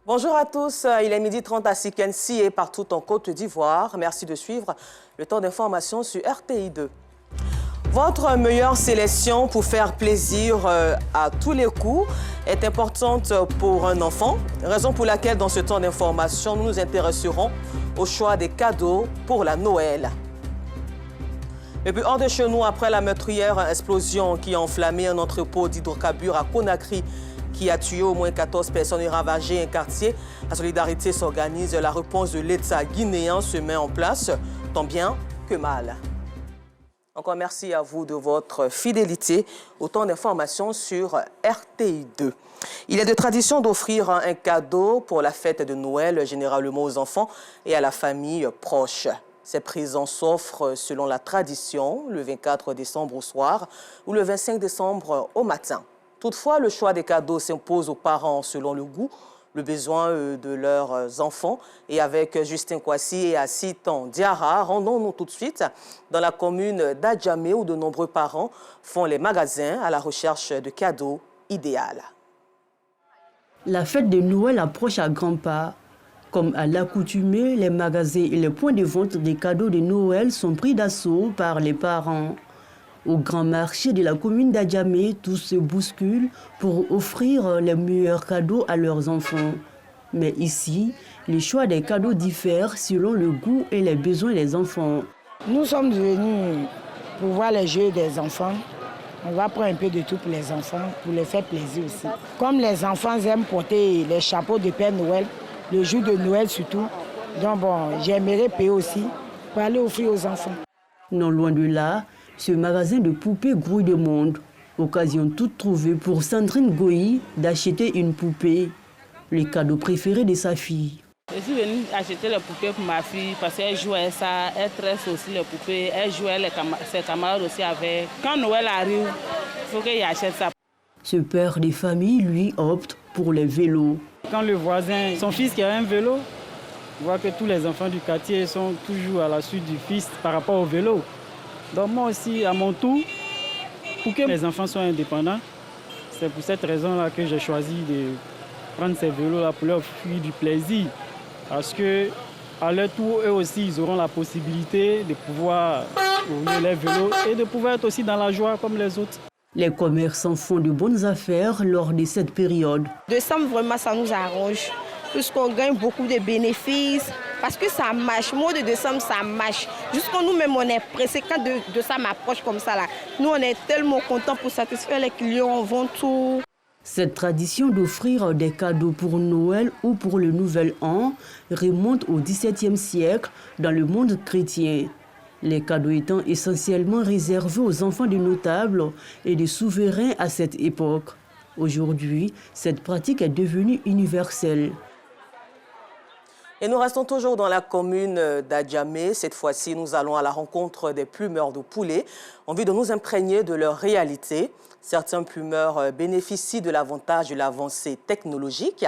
Bonjour à tous, il est 12h30 à Sikensi et partout en Côte d'Ivoire. Merci de suivre le temps d'information sur RTI2. Votre meilleure sélection pour faire plaisir à tous les coups est importante pour un enfant, raison pour laquelle dans ce temps d'information, nous nous intéresserons au choix des cadeaux pour la Noël. Et puis hors de chez nous, après la meurtrière explosion qui a enflammé un entrepôt d'hydrocarbures à Conakry, qui a tué au moins 14 personnes et ravagé un quartier, la solidarité s'organise. La réponse de l'État guinéen se met en place, tant bien que mal. Encore merci à vous de votre fidélité. Autant d'informations sur RTI2. Il est de tradition d'offrir un cadeau pour la fête de Noël, généralement aux enfants et à la famille proche. Ces présents s'offrent selon la tradition, le 24 décembre au soir ou le 25 décembre au matin. Toutefois, le choix des cadeaux s'impose aux parents selon le goût, le besoin de leurs enfants. Et avec Justin Kwasi et Assitan Diara, rendons-nous tout de suite dans la commune d'Adjamé où de nombreux parents font les magasins à la recherche de cadeaux idéaux. La fête de Noël approche à grands pas. Comme à l'accoutumée, les magasins et les points de vente des cadeaux de Noël sont pris d'assaut par les parents. Au grand marché de la commune d'Adjamé, tous se bousculent pour offrir les meilleurs cadeaux à leurs enfants. Mais ici, les choix des cadeaux diffèrent selon le goût et les besoins des enfants. Nous sommes venus pour voir les jeux des enfants. On va prendre un peu de tout pour les enfants, pour les faire plaisir aussi. Comme les enfants aiment porter les chapeaux de Père Noël, le jour de Noël surtout, donc bon, j'aimerais payer aussi pour aller offrir aux enfants. Non loin de là, ce magasin de poupées grouille de monde. Occasion toute trouvée pour Sandrine Goyi d'acheter une poupée, le cadeau préféré de sa fille. Je suis venue acheter les poupées pour ma fille parce qu'elle jouait ça, elle tresse aussi les poupées, elle jouait ses camarades aussi avec. Quand Noël arrive, il faut qu'elle achète ça. Ce père de famille, lui, opte pour les vélos. Quand le voisin, son fils qui a un vélo, voit que tous les enfants du quartier sont toujours à la suite du fils par rapport au vélo. Donc moi aussi, à mon tour, pour que les enfants soient indépendants, c'est pour cette raison-là que j'ai choisi de prendre ces vélos-là pour leur offrir du plaisir. Parce qu'à leur tour, eux aussi, ils auront la possibilité de pouvoir rouler les vélos et de pouvoir être aussi dans la joie comme les autres. Les commerçants font de bonnes affaires lors de cette période. Décembre, vraiment, ça nous arrange, puisqu'on gagne beaucoup de bénéfices. Parce que ça marche, le mois de décembre, ça marche. Jusqu'à nous-mêmes, on est pressés quand de ça m'approche comme ça. Là. Nous, on est tellement contents pour satisfaire les clients, on vend tout. Cette tradition d'offrir des cadeaux pour Noël ou pour le Nouvel An remonte au XVIIe siècle dans le monde chrétien. Les cadeaux étant essentiellement réservés aux enfants de notables et des souverains à cette époque. Aujourd'hui, cette pratique est devenue universelle. Et nous restons toujours dans la commune d'Adjamé. Cette fois-ci, nous allons à la rencontre des plumeurs de poulets. Envie de nous imprégner de leur réalité. Certains plumeurs bénéficient de l'avantage de l'avancée technologique.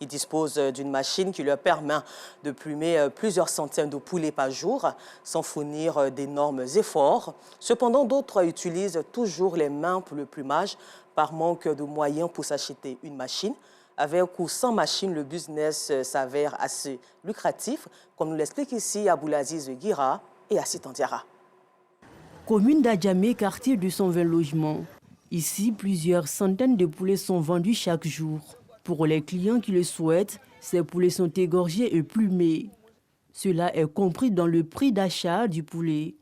Ils disposent d'une machine qui leur permet de plumer plusieurs centaines de poulets par jour sans fournir d'énormes efforts. Cependant, d'autres utilisent toujours les mains pour le plumage par manque de moyens pour s'acheter une machine. Avec ou sans machine, le business s'avère assez lucratif, comme nous l'explique ici Aboulaziz Guira et Assitan Diara. Commune d'Adjamé, quartier de 120 logements. Ici, plusieurs centaines de poulets sont vendus chaque jour. Pour les clients qui le souhaitent, ces poulets sont égorgés et plumés. Cela est compris dans le prix d'achat du poulet.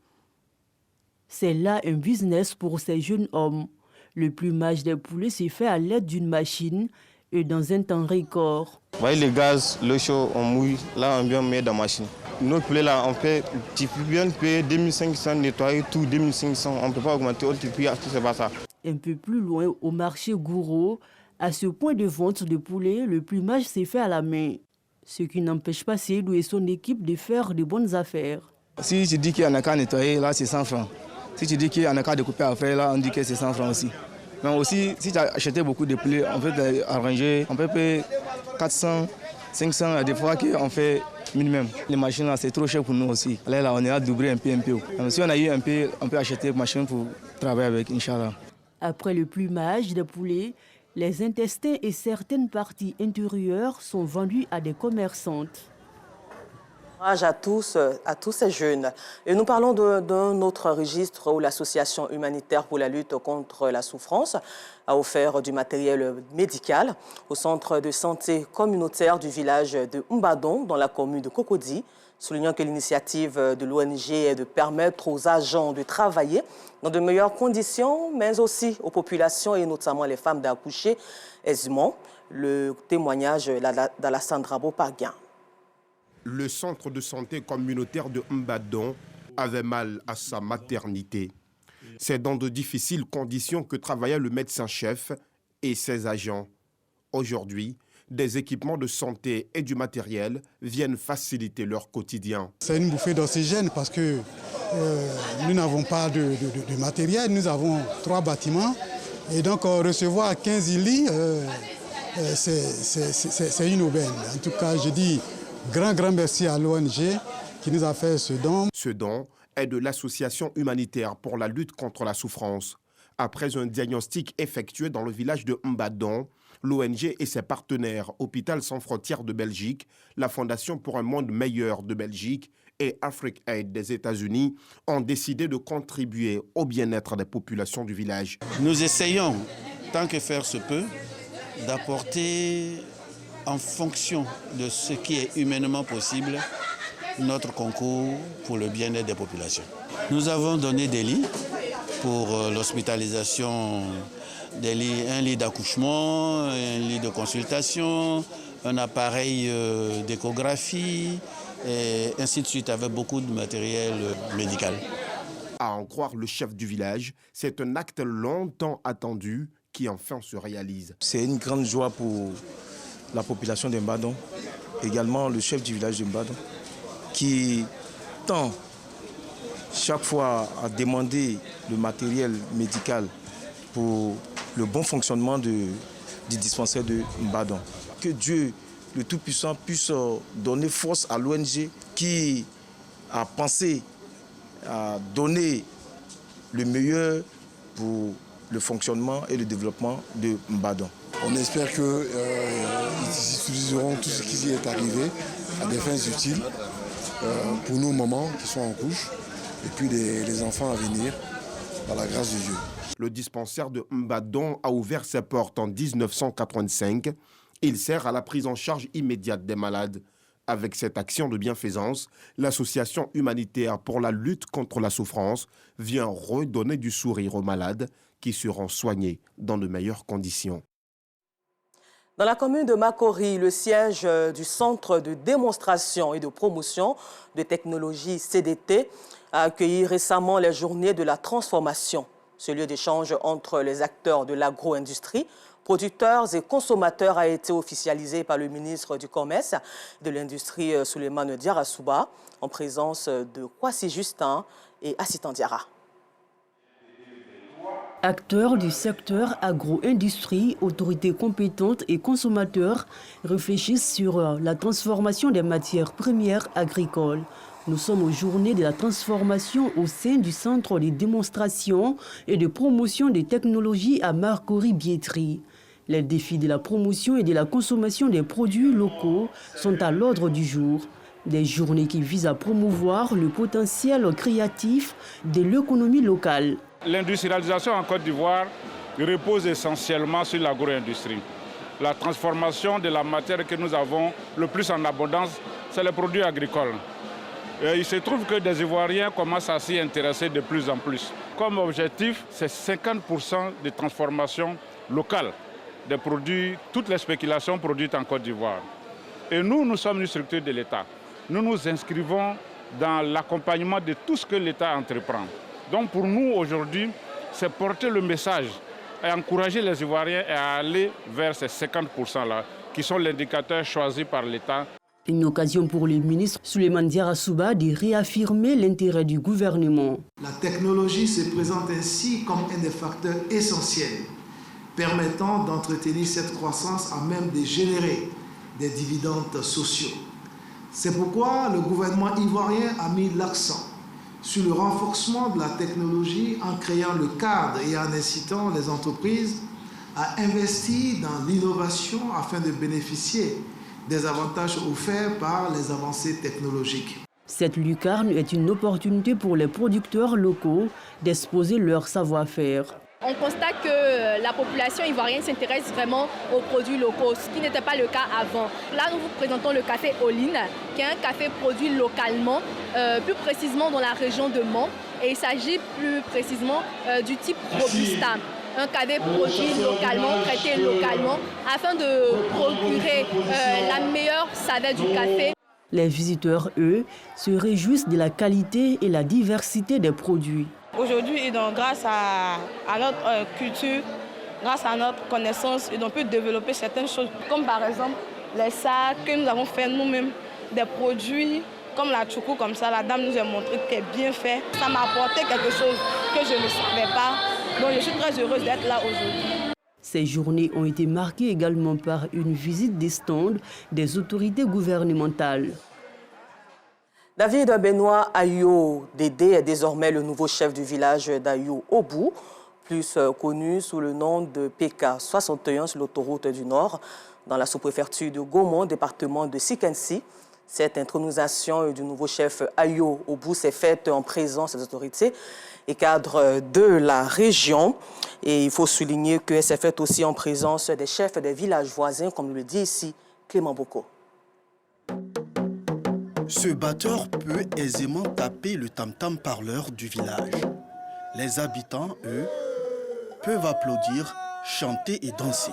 C'est là un business pour ces jeunes hommes. Le plumage des poulets se fait à l'aide d'une machine et dans un temps record. Vous voyez le gaz, le chaud, on mouille, là on vient mettre dans la machine. Nos poulets là, on peut, tu peux bien payer 2500, nettoyer tout 2500, on ne peut pas augmenter autre prix, c'est pas ça. Un peu plus loin, au marché Gouraud, à ce point de vente de poulets, le plumage s'est fait à la main. Ce qui n'empêche pas Seydou et son équipe de faire de bonnes affaires. Si tu dis qu'il y en a qu'à nettoyer, là c'est 100 francs. Si tu dis qu'il y en a qu'à découper à faire, là on dit que c'est 100 francs aussi. Mais aussi, si tu as acheté beaucoup de poulets, on peut les arranger, on peut payer 400, 500, des fois qu'on fait minimum. Les machines là, c'est trop cher pour nous aussi. Là, on est à doubler un peu. Donc, si on a eu un peu, on peut acheter une machine pour travailler avec, Inch'Allah. Après le plumage des poulets, Les intestins et certaines parties intérieures sont vendus à des commerçantes. Courage à tous ces jeunes. Et nous parlons d'un autre registre où l'association humanitaire pour la lutte contre la souffrance a offert du matériel médical au centre de santé communautaire du village de Mbadon dans la commune de Cocody, soulignant que l'initiative de l'ONG est de permettre aux agents de travailler dans de meilleures conditions, mais aussi aux populations et notamment les femmes d'accoucher aisément. Le témoignage d'Alassandra Bopaguin. Le centre de santé communautaire de Mbadon avait mal à sa maternité. C'est dans de difficiles conditions que travaillait le médecin-chef et ses agents. Aujourd'hui, des équipements de santé et du matériel viennent faciliter leur quotidien. C'est une bouffée d'oxygène parce que nous n'avons pas de matériel, nous avons 3 bâtiments. Et donc recevoir 15 lits, c'est une aubaine. En tout cas, je dis grand merci à l'ONG qui nous a fait ce don. Ce don est de l'association humanitaire pour la lutte contre la souffrance. Après un diagnostic effectué dans le village de Mbadon, l'ONG et ses partenaires Hôpital Sans Frontières de Belgique, la Fondation pour un monde meilleur de Belgique et Afrique Aid des États-Unis ont décidé de contribuer au bien-être des populations du village. Nous essayons, tant que faire se peut, d'apporter en fonction de ce qui est humainement possible notre concours pour le bien-être des populations. Nous avons donné des lits pour l'hospitalisation, un lit d'accouchement, un lit de consultation, un appareil d'échographie, et ainsi de suite, avec beaucoup de matériel médical. À en croire le chef du village, c'est un acte longtemps attendu qui enfin se réalise. C'est une grande joie pour la population de Mbadon, également le chef du village de Mbadon, qui tend chaque fois à demander le matériel médical pour le bon fonctionnement du dispensaire de Mbadon. Que Dieu, le Tout-Puissant, puisse donner force à l'ONG qui a pensé à donner le meilleur pour le fonctionnement et le développement de Mbadon. On espère qu'ils utiliseront tout ce qui y est arrivé à des fins utiles pour nos mamans qui sont en couche et puis les enfants à venir, par la grâce de Dieu. Le dispensaire de Mbadon a ouvert ses portes en 1985. Il sert à la prise en charge immédiate des malades. Avec cette action de bienfaisance, l'association humanitaire pour la lutte contre la souffrance vient redonner du sourire aux malades qui seront soignés dans de meilleures conditions. Dans la commune de Makori, le siège du Centre de démonstration et de promotion de technologie CDT a accueilli récemment les journées de la transformation. Ce lieu d'échange entre les acteurs de l'agro-industrie, producteurs et consommateurs a été officialisé par le ministre du Commerce et de l'Industrie Souleymane Diarra-Souba en présence de Kwasi Justin et Assistant Diarra. Acteurs du secteur agro-industrie, autorités compétentes et consommateurs réfléchissent sur la transformation des matières premières agricoles. Nous sommes aux journées de la transformation au sein du Centre de démonstration et de promotion des technologies à Makori-Biétry. Les défis de la promotion et de la consommation des produits locaux sont à l'ordre du jour. Des journées qui visent à promouvoir le potentiel créatif de l'économie locale. L'industrialisation en Côte d'Ivoire repose essentiellement sur l'agro-industrie. La transformation de la matière que nous avons le plus en abondance, c'est les produits agricoles. Et il se trouve que des Ivoiriens commencent à s'y intéresser de plus en plus. Comme objectif, c'est 50% de transformation locale des produits, toutes les spéculations produites en Côte d'Ivoire. Et nous sommes une structure de l'État. Nous nous inscrivons dans l'accompagnement de tout ce que l'État entreprend. Donc pour nous aujourd'hui, c'est porter le message et encourager les Ivoiriens à aller vers ces 50%-là, qui sont l'indicateur choisi par l'État. Une occasion pour le ministre Souleymane Diarra-Souba de réaffirmer l'intérêt du gouvernement. La technologie se présente ainsi comme un des facteurs essentiels permettant d'entretenir cette croissance à même de générer des dividendes sociaux. C'est pourquoi le gouvernement ivoirien a mis l'accent sur le renforcement de la technologie en créant le cadre et en incitant les entreprises a investi dans l'innovation afin de bénéficier des avantages offerts par les avancées technologiques. Cette lucarne est une opportunité pour les producteurs locaux d'exposer leur savoir-faire. On constate que la population ivoirienne s'intéresse vraiment aux produits locaux, ce qui n'était pas le cas avant. Là, nous vous présentons le café Oline, qui est un café produit localement, plus précisément dans la région de Mans. Et il s'agit plus précisément du type Robusta. Un café produit localement, traité localement, afin de procurer la meilleure saveur du café. Les visiteurs, eux, se réjouissent de la qualité et la diversité des produits. Aujourd'hui, grâce à notre culture, grâce à notre connaissance, on peut développer certaines choses, comme par exemple les sacs que nous avons fait nous-mêmes, des produits comme la choukou, comme ça, la dame nous a montré qu'elle est bien fait. Ça m'a apporté quelque chose que je ne savais pas, donc je suis très heureuse d'être là aujourd'hui. Ces journées ont été marquées également par une visite des stands des autorités gouvernementales. David Benoît Ayo Dédé est désormais le nouveau chef du village d'Ayo Obou, plus connu sous le nom de PK61 sur l'autoroute du Nord, dans la sous-préfecture de Gaumont, département de Sikensi. Cette intronisation du nouveau chef Ayo Obou s'est faite en présence des autorités et cadres de la région. Et il faut souligner qu'elle s'est faite aussi en présence des chefs des villages voisins, comme le dit ici Clément Boko. Ce batteur peut aisément taper le tam-tam parleur du village. Les habitants, eux, peuvent applaudir, chanter et danser.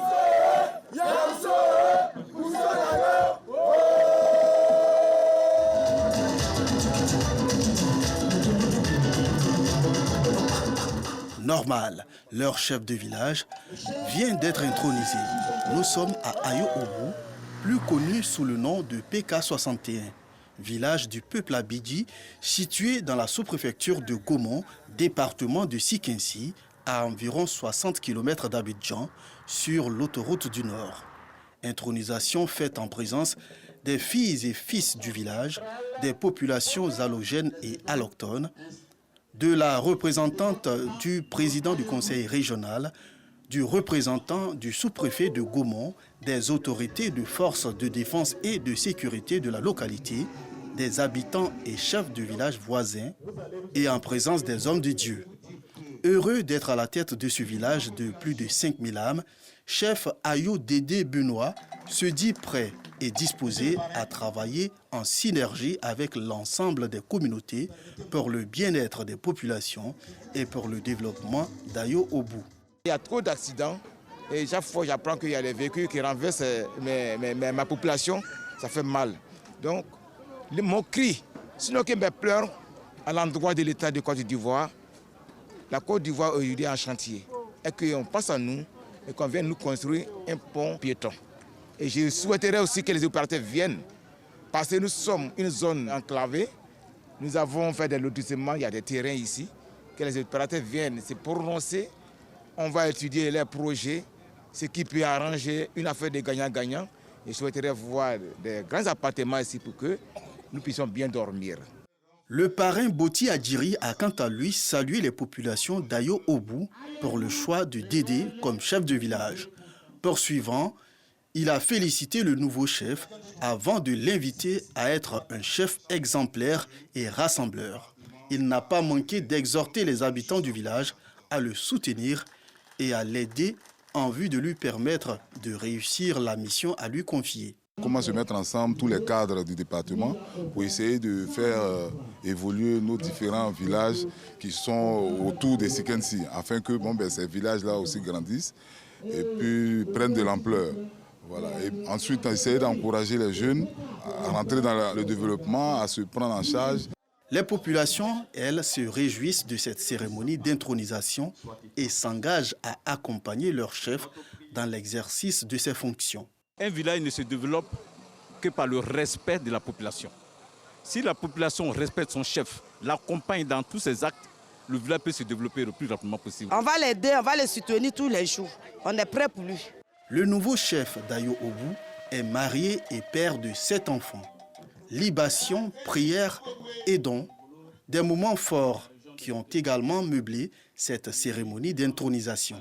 Normal, leur chef de village vient d'être intronisé. Nous sommes à Ayo Obou, plus connu sous le nom de PK61. Village du peuple Abidji, situé dans la sous-préfecture de Gaumont, département de Sikensi, à environ 60 km d'Abidjan, sur l'autoroute du Nord. Intronisation faite en présence des filles et fils du village, des populations allogènes et allochtones, de la représentante du président du conseil régional, du représentant du sous-préfet de Gaumont, des autorités de forces de défense et de sécurité de la localité, des habitants et chefs de villages voisins et en présence des hommes de Dieu. Heureux d'être à la tête de ce village de plus de 5000 âmes, chef Ayo Dédé Benoît se dit prêt et disposé à travailler en synergie avec l'ensemble des communautés pour le bien-être des populations et pour le développement d'Ayo Obou. Il y a trop d'accidents et chaque fois j'apprends qu'il y a des véhicules qui renversent ma population, ça fait mal. Donc mon cri, sinon qu'il me pleure à l'endroit de l'État de Côte d'Ivoire, la Côte d'Ivoire aujourd'hui est en chantier et qu'on pense à nous et qu'on vienne nous construire un pont piéton. Et je souhaiterais aussi que les opérateurs viennent parce que nous sommes une zone enclavée. Nous avons fait des lotissements, il y a des terrains ici. Que les opérateurs viennent se prononcer. On va étudier les projets, ce qui peut arranger une affaire de gagnant-gagnant. Je souhaiterais voir des grands appartements ici pour que nous puissions bien dormir. Le parrain Boti Adjiri a quant à lui salué les populations d'Ayo Obou pour le choix de Dédé comme chef de village. Poursuivant, il a félicité le nouveau chef avant de l'inviter à être un chef exemplaire et rassembleur. Il n'a pas manqué d'exhorter les habitants du village à le soutenir et à l'aider en vue de lui permettre de réussir la mission à lui confier. Comment se mettre ensemble tous les cadres du département pour essayer de faire évoluer nos différents villages qui sont autour de Sikensi, afin que ces villages-là aussi grandissent et puis prennent de l'ampleur. Voilà. Et ensuite, essayer d'encourager les jeunes à rentrer dans le développement, à se prendre en charge. Les populations, elles, se réjouissent de cette cérémonie d'intronisation et s'engagent à accompagner leur chef dans l'exercice de ses fonctions. Un village ne se développe que par le respect de la population. Si la population respecte son chef, l'accompagne dans tous ses actes, le village peut se développer le plus rapidement possible. On va l'aider, on va le soutenir tous les jours. On est prêt pour lui. Le nouveau chef d'Ayo Obou est marié et père de 7 enfants. Libation, prière et dons, des moments forts qui ont également meublé cette cérémonie d'intronisation.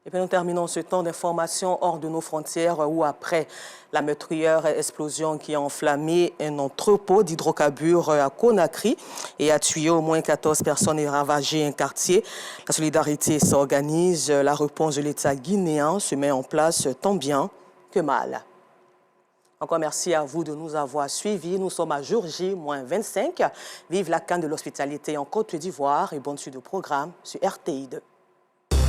Et puis nous terminons ce temps d'information hors de nos frontières où après la meurtrière explosion qui a enflammé un entrepôt d'hydrocarbures à Conakry et a tué au moins 14 personnes et ravagé un quartier, la solidarité s'organise. La réponse de l'État guinéen se met en place tant bien que mal. Encore merci à vous de nous avoir suivis. Nous sommes à jour J-25. Vive la canne de l'hospitalité en Côte d'Ivoire et bonne suite de programme sur RTI2.